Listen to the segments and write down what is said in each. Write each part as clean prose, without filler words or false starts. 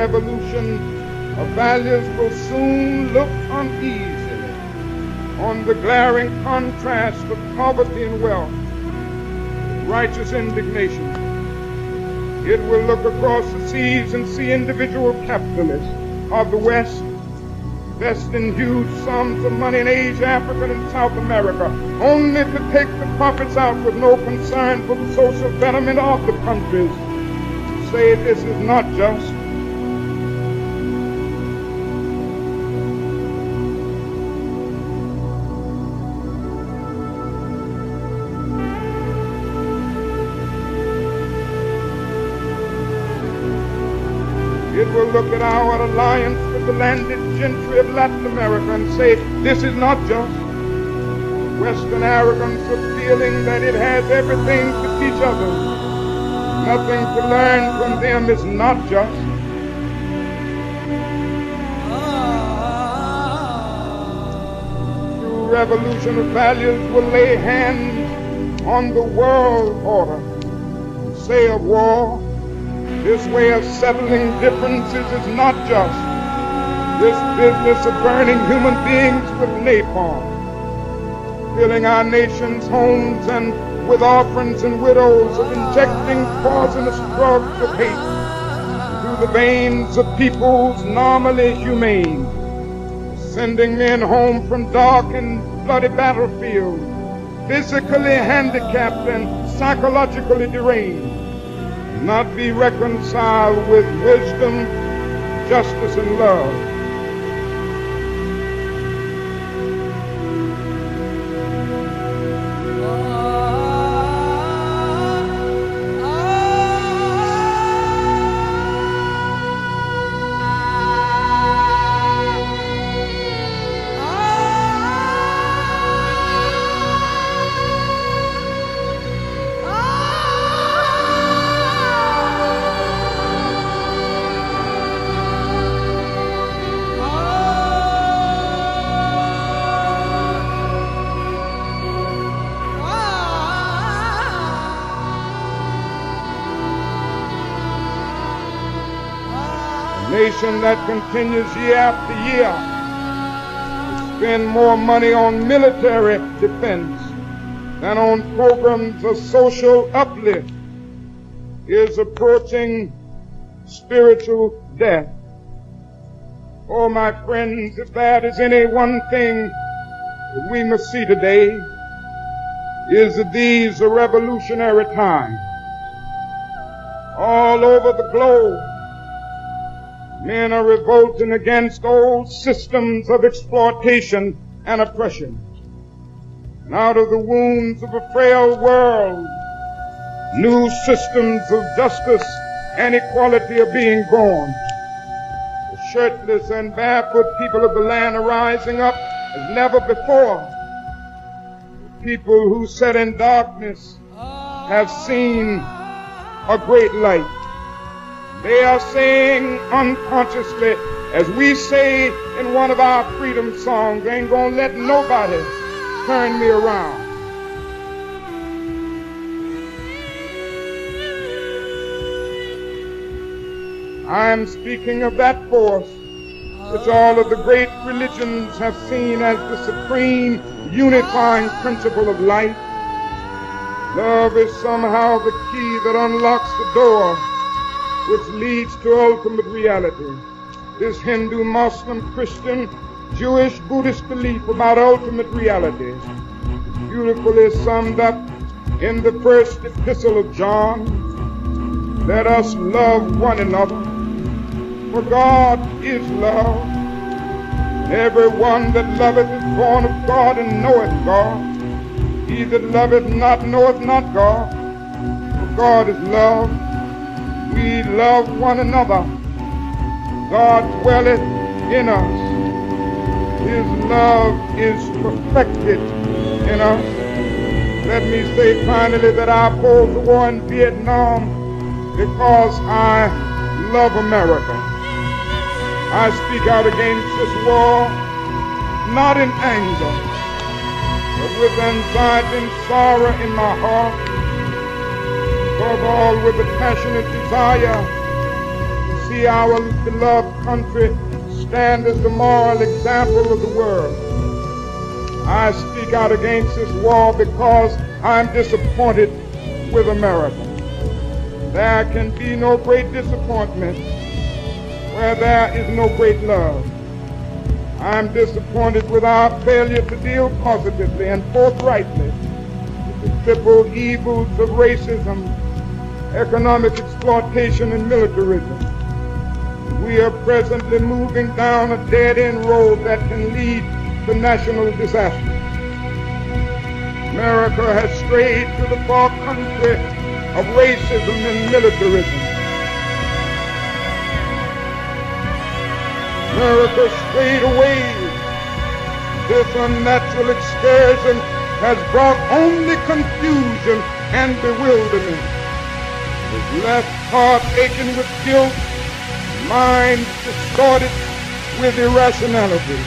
revolution of values will soon look uneasily on the glaring contrast of poverty and wealth, righteous indignation. It will look across the seas and see individual capitalists of the West investing huge sums of money in Asia, Africa, and South America, only to take the profits out with no concern for the social betterment of the countries. Say this is not just. It will look at our alliance with the landed gentry of Latin America and say, this is not just. Western arrogance of feeling that it has everything to teach others, nothing to learn from them, is not just. True revolution of values will lay hands on the world order, say of war, this way of settling differences is not just. This business of burning human beings with napalm, filling our nation's homes and with orphans and widows, of injecting poisonous drugs of hate through the veins of peoples normally humane, sending men home from dark and bloody battlefields, physically handicapped and psychologically deranged, not be reconciled with wisdom, justice, and love. Nation that continues year after year to spend more money on military defense than on programs of social uplift is approaching spiritual death. Oh, my friends, if that is any one thing that we must see today, is that these are revolutionary times. All over the globe, men are revolting against old systems of exploitation and oppression. And out of the wounds of a frail world, new systems of justice and equality are being born. The shirtless and barefoot people of the land are rising up as never before. The people who sat in darkness have seen a great light. They are saying unconsciously, as we say in one of our freedom songs, ain't gonna let nobody turn me around. I am speaking of that force which all of the great religions have seen as the supreme unifying principle of life. Love is somehow the key that unlocks the door which leads to ultimate reality. This Hindu, Muslim, Christian, Jewish, Buddhist belief about ultimate reality is beautifully summed up in the first epistle of John. Let us love one another, for God is love. Everyone that loveth is born of God and knoweth God. He that loveth not knoweth not God, for God is love. We love one another. God dwelleth in us. His love is perfected in us. Let me say finally that I oppose the war in Vietnam because I love America. I speak out against this war not in anger, but with anxiety and sorrow in my heart. Above all, with a passionate desire to see our beloved country stand as the moral example of the world. I speak out against this war because I'm disappointed with America. There can be no great disappointment where there is no great love. I'm disappointed with our failure to deal positively and forthrightly with the triple evils of racism, economic exploitation, and militarism. We are presently moving down a dead-end road that can lead to national disaster. America has strayed to the far country of racism and militarism. America strayed away. This unnatural excursion has brought only confusion and bewilderment. It has left hearts aching with guilt, minds distorted with irrationality.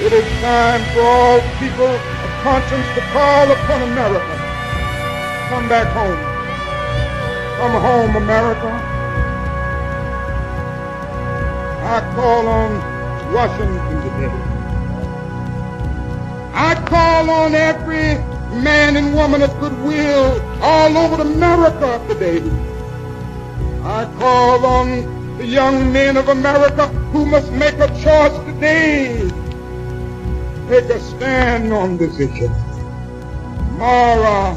It is time for all people of conscience to call upon America. Come back home. Come home, America. I call on Washington today. I call on every man and woman of goodwill all over America today. I call on the young men of America who must make a choice today. Take a stand on this issue. Tomorrow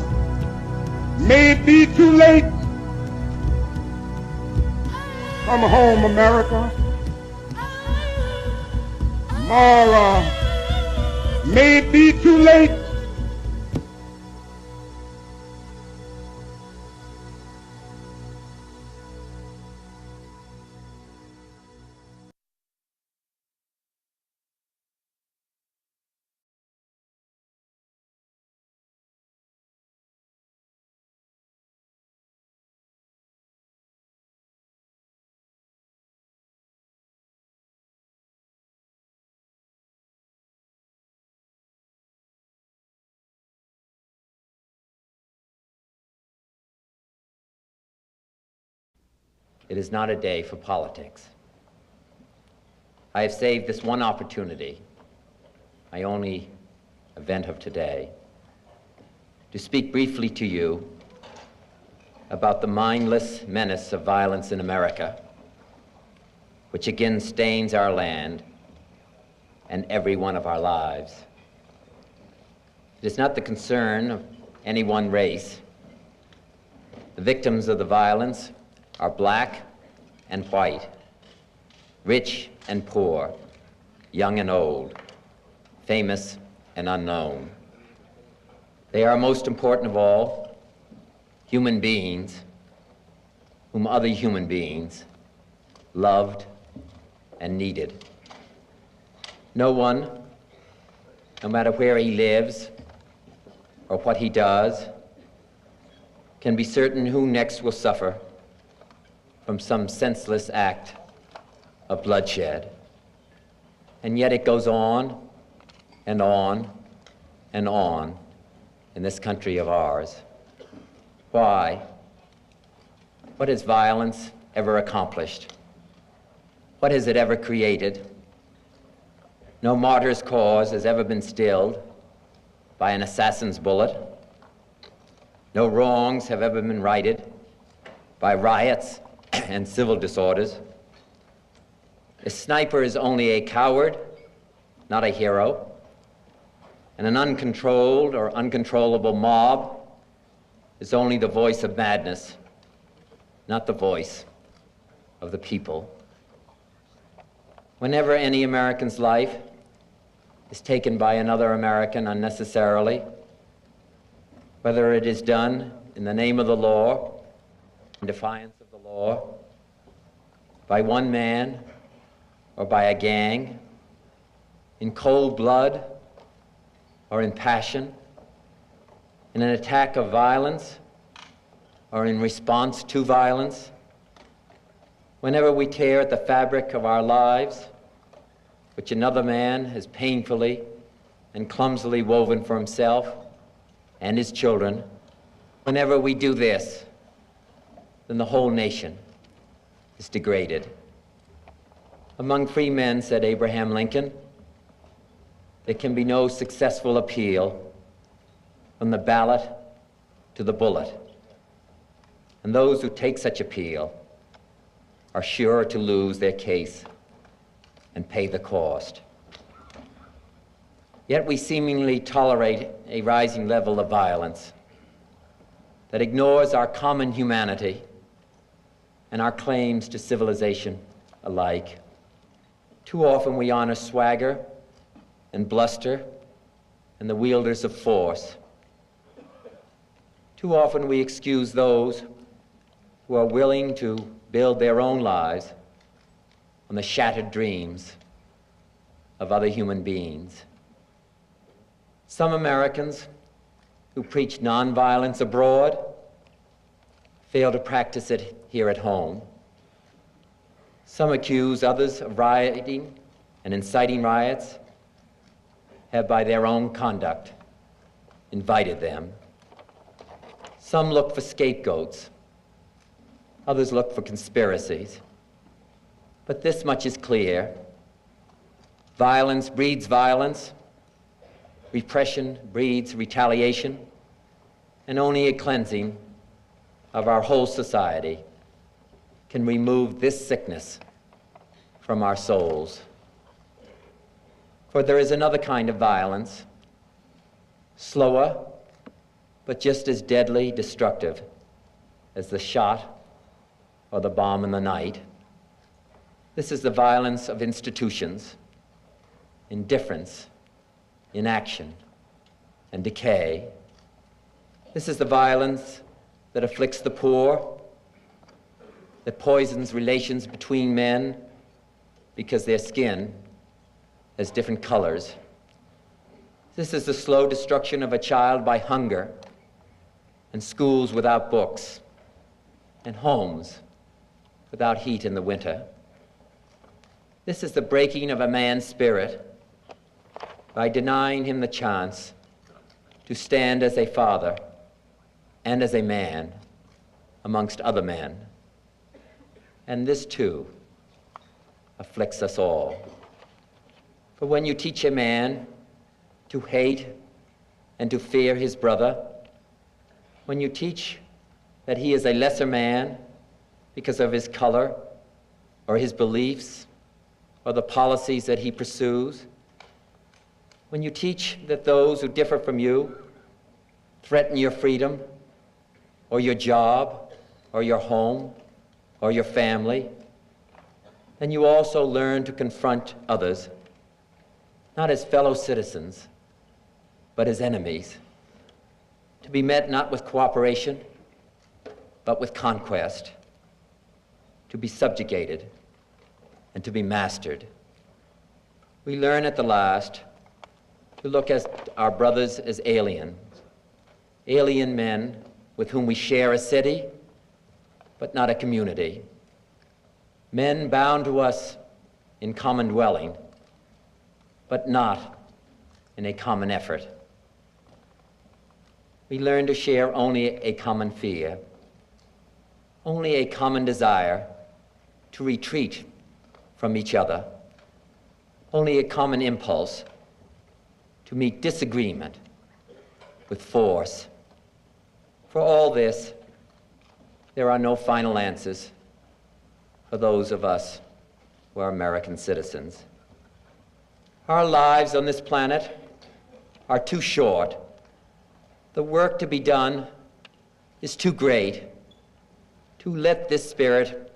may be too late. Come home, America. Tomorrow may be too late. It is not a day for politics. I have saved this one opportunity, my only event of today, to speak briefly to you about the mindless menace of violence in America, which again stains our land and every one of our lives. It is not the concern of any one race. The victims of the violence are black and white, rich and poor, young and old, famous and unknown. They are, most important of all, human beings whom other human beings loved and needed. No one, no matter where he lives or what he does, can be certain who next will suffer from some senseless act of bloodshed. And yet it goes on and on and on in this country of ours. Why? What has violence ever accomplished? What has it ever created? No martyr's cause has ever been stilled by an assassin's bullet. No wrongs have ever been righted by riots and civil disorders. A sniper is only a coward, not a hero. And an uncontrolled or uncontrollable mob is only the voice of madness, not the voice of the people. Whenever any American's life is taken by another American unnecessarily, whether it is done in the name of the law, in defiance of the law, by one man or by a gang, in cold blood or in passion, in an attack of violence or in response to violence, whenever we tear at the fabric of our lives, which another man has painfully and clumsily woven for himself and his children, whenever we do this, then the whole nation is degraded. Among free men, said Abraham Lincoln, there can be no successful appeal from the ballot to the bullet. And those who take such appeal are sure to lose their case and pay the cost. Yet we seemingly tolerate a rising level of violence that ignores our common humanity and our claims to civilization alike. Too often we honor swagger and bluster and the wielders of force. Too often we excuse those who are willing to build their own lives on the shattered dreams of other human beings. Some Americans who preach nonviolence abroad fail to practice it here at home. Some accuse others of rioting and inciting riots, have by their own conduct invited them. Some look for scapegoats, others look for conspiracies. But this much is clear: violence breeds violence, repression breeds retaliation, and only a cleansing of our whole society can remove this sickness from our souls. For there is another kind of violence, slower, but just as deadly destructive as the shot or the bomb in the night. This is the violence of institutions, indifference, inaction, and decay. This is the violence that afflicts the poor, that poisons relations between men because their skin has different colors. This is the slow destruction of a child by hunger, and schools without books, and homes without heat in the winter. This is the breaking of a man's spirit by denying him the chance to stand as a father and as a man amongst other men. And this too afflicts us all. For when you teach a man to hate and to fear his brother, when you teach that he is a lesser man because of his color or his beliefs or the policies that he pursues, when you teach that those who differ from you threaten your freedom or your job or your home or your family, then you also learn to confront others, not as fellow citizens, but as enemies, to be met not with cooperation, but with conquest, to be subjugated and to be mastered. We learn at the last to look at our brothers as alien men with whom we share a city, but not a community. Men bound to us in common dwelling, but not in a common effort. We learn to share only a common fear, only a common desire to retreat from each other, only a common impulse to meet disagreement with force. For all this, there are no final answers for those of us who are American citizens. Our lives on this planet are too short. The work to be done is too great to let this spirit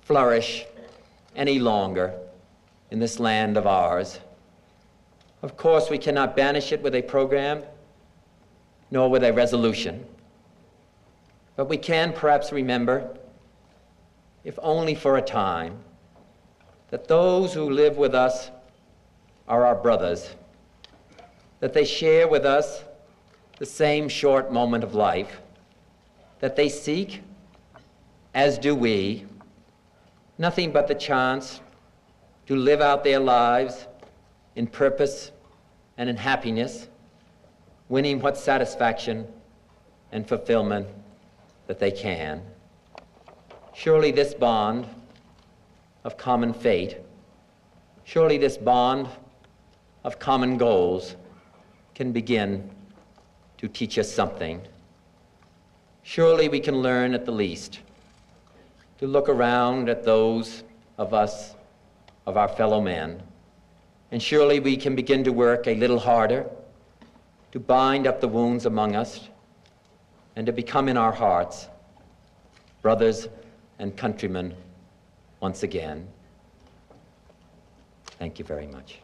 flourish any longer in this land of ours. Of course, we cannot banish it with a program, nor with a resolution. But we can perhaps remember, if only for a time, that those who live with us are our brothers, that they share with us the same short moment of life, that they seek, as do we, nothing but the chance to live out their lives in purpose and in happiness, winning what satisfaction and fulfillment that they can. Surely this bond of common fate, surely this bond of common goals can begin to teach us something. Surely we can learn at the least to look around at those of us, of our fellow men, and surely we can begin to work a little harder to bind up the wounds among us and to become in our hearts brothers and countrymen once again. Thank you very much.